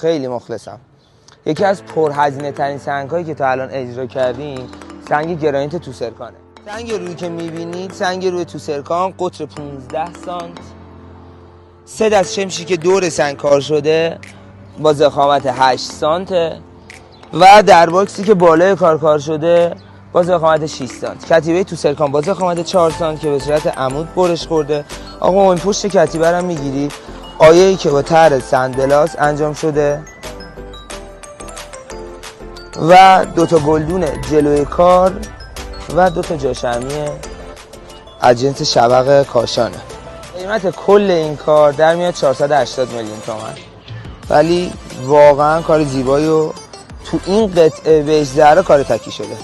خیلی مخلصم. یکی از پرهزینه ترین سنگ هایی که تا الان اجرا کردیم سنگ گرانیت توسرکانه. سنگ روی که میبینید سنگ روی توسرکان قطر 15 سانت، 3 دست شمشی که دور سنگ کار شده با ضخامت 8 سانت و در باکسی که بالای کار شده با ضخامت 6 سانت. کتیبه توسرکان با ضخامت 4 سانت که به صورت عمود برش خورده. آقا این پشت کتیبه رو میگیرید، آیه‌ای که با طرح سندبلاس انجام شده و 2 تا گلدون جلوی کار و 2 تا جاشمی از جنس شبق کاشانه. قیمت کل این کار در میاد 480 میلیون تومان، ولی واقعا کار زیبایی و تو این قطعه به ذره کار تکی شده.